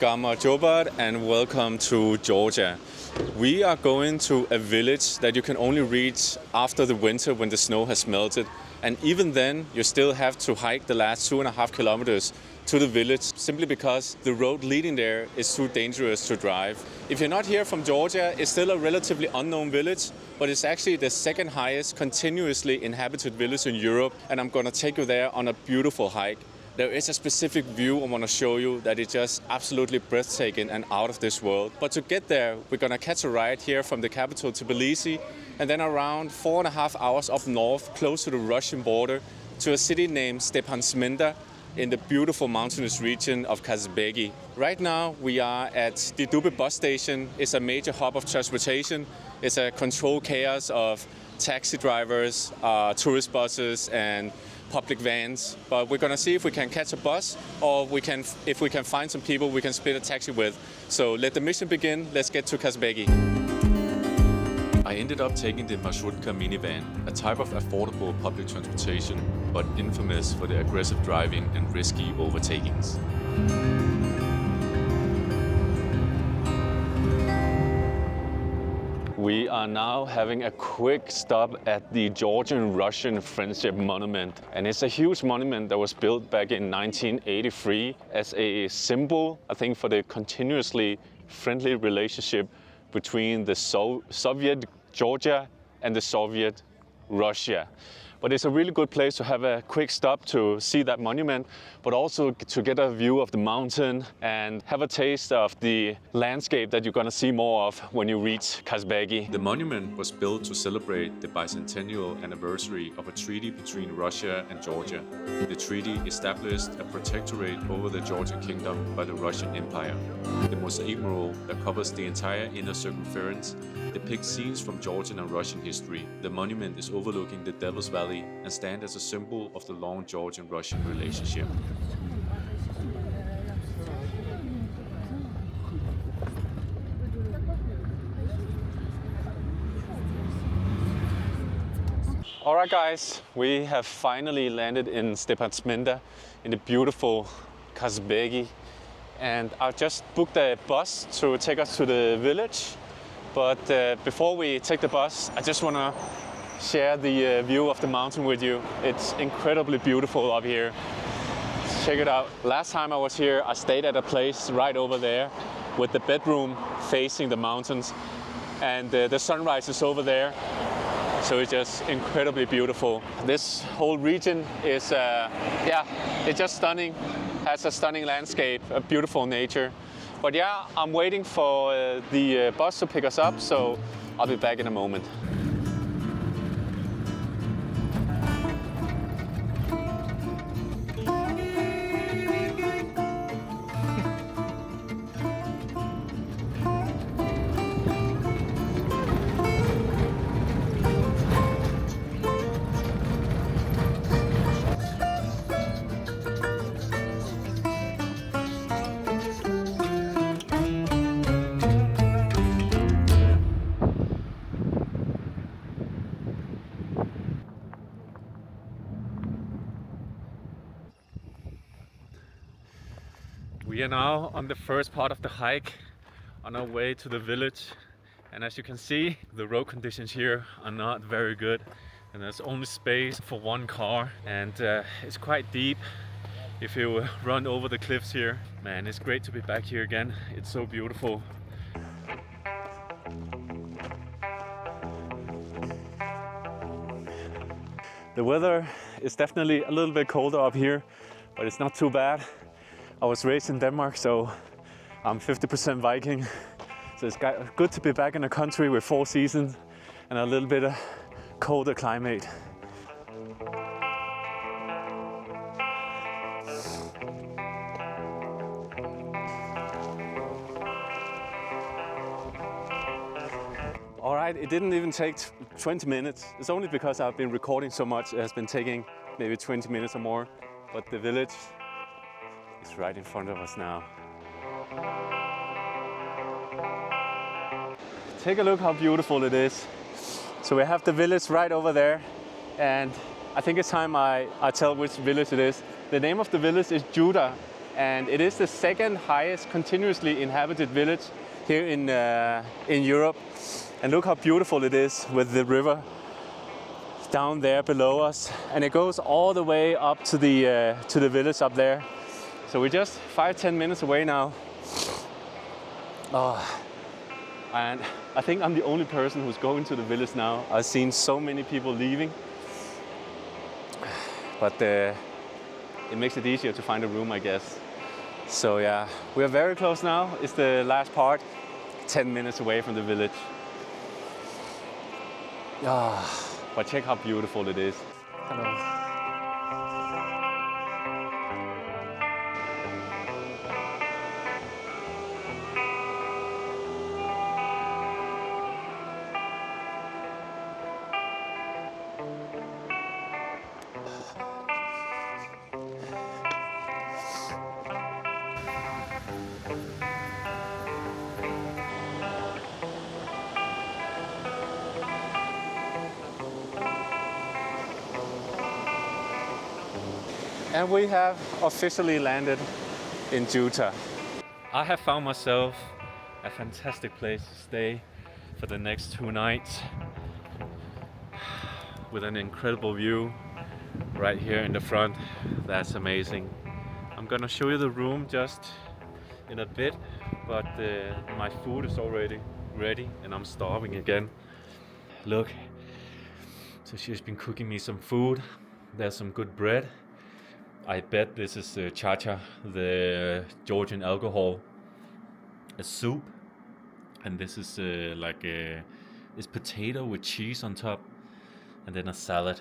Gama Jobad and welcome to Georgia. We are going to a village that you can only reach after the winter when the snow has melted. And even then, you still have to hike the last 2.5 kilometers to the village simply because the road leading there is too dangerous to drive. If you're not here from Georgia, it's still a relatively unknown village, but it's actually the second highest continuously inhabited village in Europe. And I'm going to take you there on a beautiful hike. There is a specific view I want to show you that is just absolutely breathtaking and out of this world. But to get there, we're going to catch a ride here from the capital to Tbilisi and then around 4.5 hours up north, close to the Russian border, to a city named Stepantsminda in the beautiful mountainous region of Kazbegi. Right now, we are at the Dube bus station. It's a major hub of transportation. It's a controlled chaos of taxi drivers, tourist buses, and public vans, but we're gonna see if we can catch a bus or if we can find some people we can split a taxi with. So let the mission begin. Let's get to Kazbegi. I ended up taking the marshrutka minivan, a type of affordable public transportation, but infamous for the aggressive driving and risky overtakings. We are now having a quick stop at the Georgian-Russian Friendship Monument. And it's a huge monument that was built back in 1983 as a symbol, I think, for the continuously friendly relationship between the Soviet Georgia and the Soviet Russia. But it's a really good place to have a quick stop to see that monument, but also to get a view of the mountain and have a taste of the landscape that you're going to see more of when you reach Kazbegi. The monument was built to celebrate the bicentennial anniversary of a treaty between Russia and Georgia. The treaty established a protectorate over the Georgian kingdom by the Russian Empire. The mosaic mural that covers the entire inner circumference depicts scenes from Georgian and Russian history. The monument is overlooking the Devil's Valley and stands as a symbol of the long Georgian-Russian relationship. Alright guys, we have finally landed in Stepantsminda in the beautiful Kazbegi, and I just booked a bus to take us to the village. But before we take the bus, I just want to share the view of the mountain with you. It's incredibly beautiful up here. Check it out. Last time I was here, I stayed at a place right over there with the bedroom facing the mountains, and the sunrise is over there. So it's just incredibly beautiful. This whole region is, it's just stunning. Has a stunning landscape, a beautiful nature. But yeah, I'm waiting for the bus to pick us up, so I'll be back in a moment. We are now on the first part of the hike on our way to the village, and as you can see, the road conditions here are not very good, and there's only space for one car, and it's quite deep if you run over the cliffs here. Man, it's great to be back here again. It's so beautiful. The weather is definitely a little bit colder up here, but it's not too bad. I was raised in Denmark, so I'm 50% Viking. So it's good to be back in a country with 4 seasons and a little bit of colder climate. All right, it didn't even take 20 minutes. It's only because I've been recording so much, it has been taking maybe 20 minutes or more. But the village is right in front of us now. Take a look how beautiful it is. So we have the village right over there, and I think it's time I tell which village it is. The name of the village is Juda, and it is the second highest continuously inhabited village here in Europe. And look how beautiful it is with the river down there below us, and it goes all the way up to the village up there. So we're just 5-10 minutes away now. And I think I'm the only person who's going to the village now. I've seen so many people leaving, but it makes it easier to find a room, I guess. So yeah, we are very close now. It's the last part, 10 minutes away from the village. But check how beautiful it is. Hello. And we have officially landed in Utah. I have found myself a fantastic place to stay for the next 2 nights with an incredible view right here in the front. That's amazing. I'm gonna show you the room just in a bit, but my food is already ready and I'm starving again. Look, so she's been cooking me some food. There's some good bread. I bet this is cha-cha, the Georgian alcohol, a soup, and this is this potato with cheese on top, and then a salad.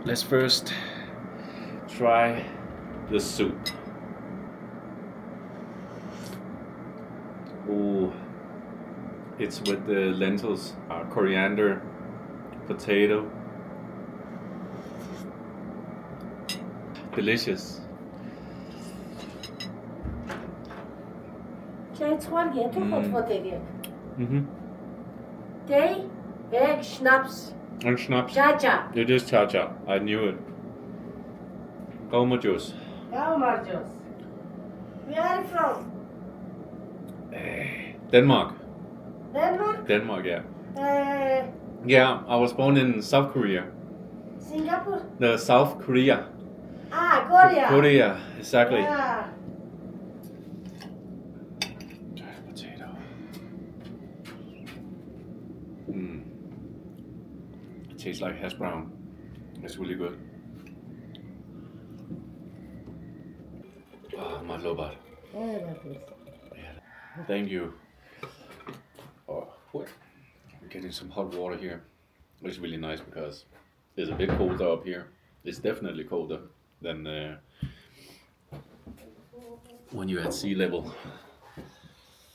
Let's first try the soup. Oh, it's with the lentils, coriander, potato. Delicious. Day, egg, schnapps. And schnapps. Cha-cha. It is cha-cha. I knew it. Goma juice. Goma juice. Where are you from? Denmark. Denmark? Denmark, yeah. Yeah, I was born in South Korea. Singapore? No, South Korea. Korea. Korea, exactly. Yeah. Potato. It tastes like hash brown. It's really good. My lobot. Thank you. Oh, what? I'm getting some hot water here. It's really nice because it's a bit colder up here. It's definitely colder than when you're at sea level.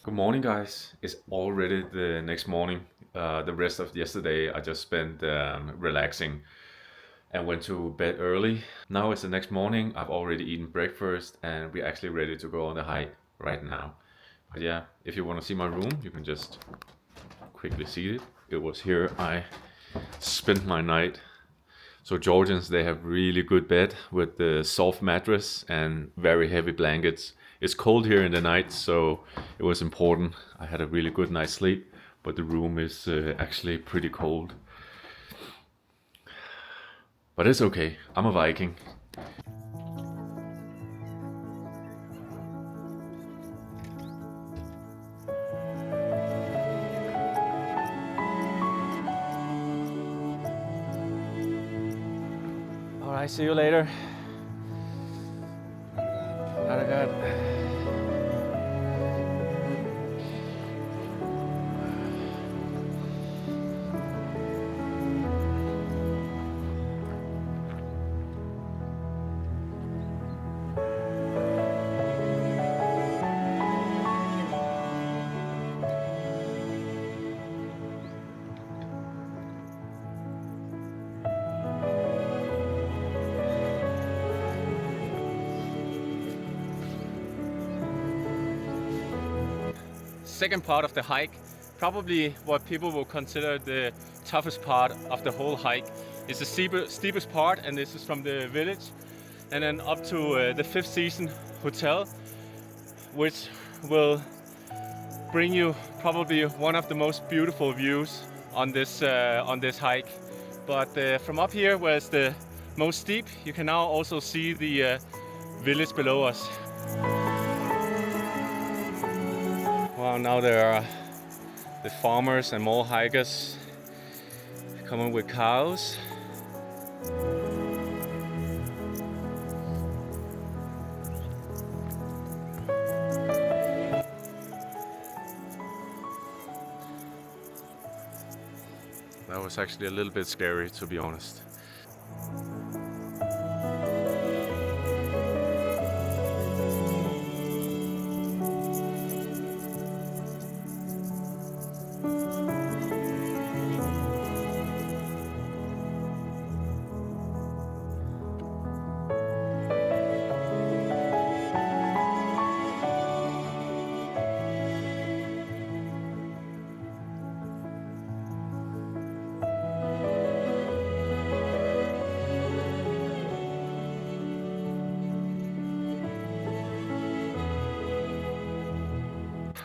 Good morning, guys. It's already the next morning. The rest of yesterday I just spent relaxing and went to bed early. Now it's the next morning. I've already eaten breakfast and we're actually ready to go on the hike right now. But yeah, if you want to see my room, you can just quickly see it. It was here I spent my night. So Georgians, they have really good bed with the soft mattress and very heavy blankets. It's cold here in the night, so it was important. I had a really good night's sleep, but the room is actually pretty cold. But it's okay, I'm a Viking. Alright, see you later. God. Second part of the hike, probably what people will consider the toughest part of the whole hike. It's the steepest part, and this is from the village and then up to the 5th season hotel, which will bring you probably one of the most beautiful views on this hike. But from up here, where it's the most steep, you can now also see the village below us. Wow, now there are the farmers and more hikers coming with cows. That was actually a little bit scary, to be honest.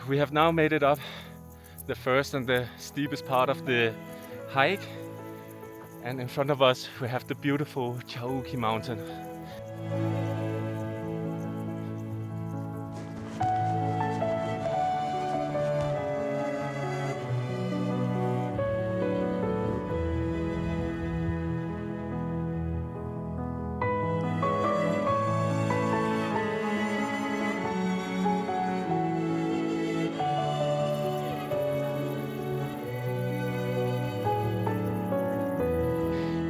We have now made it up the first and the steepest part of the hike, and in front of us we have the beautiful Chauki mountain.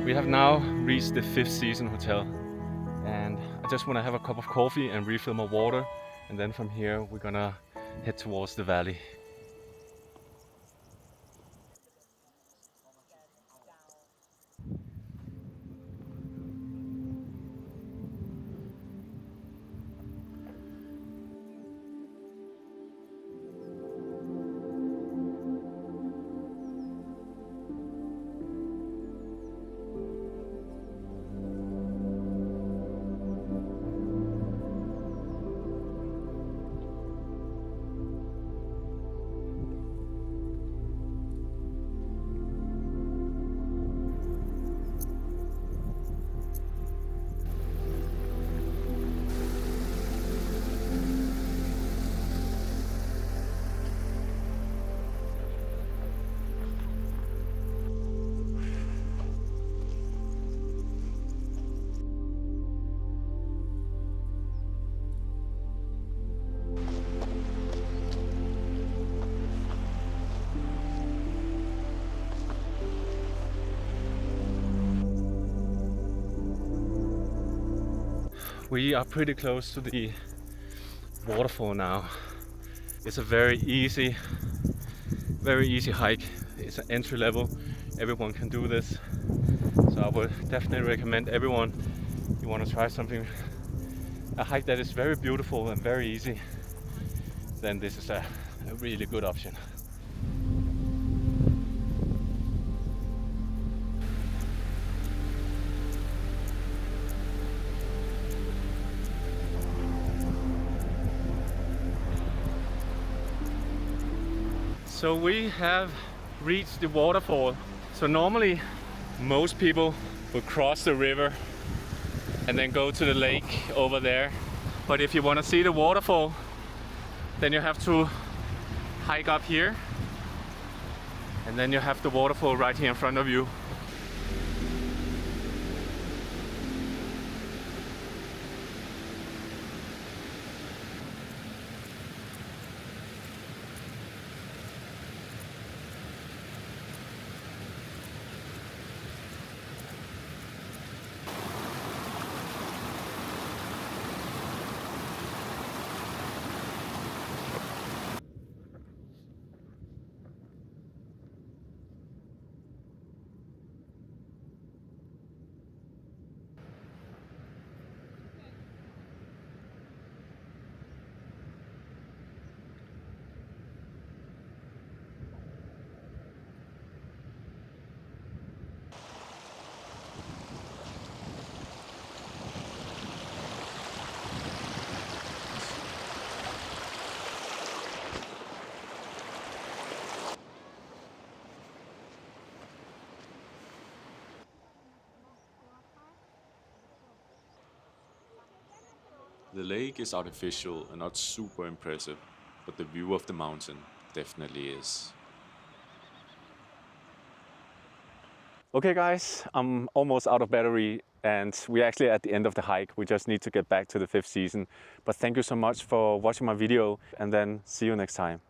We have now reached the 5th season hotel, and I just want to have a cup of coffee and refill my water, and then from here we're gonna head towards the valley. We are pretty close to the waterfall now. It's a very easy hike. It's an entry level. Everyone can do this. So I would definitely recommend everyone, you want to try something, a hike that is very beautiful and very easy, then this is a really good option. So we have reached the waterfall. So normally most people would cross the river and then go to the lake over there. But if you want to see the waterfall, then you have to hike up here, and then you have the waterfall right here in front of you. The lake is artificial and not super impressive, but the view of the mountain definitely is. Okay guys, I'm almost out of battery and we're actually at the end of the hike. We just need to get back to the 5th season. But thank you so much for watching my video and then see you next time.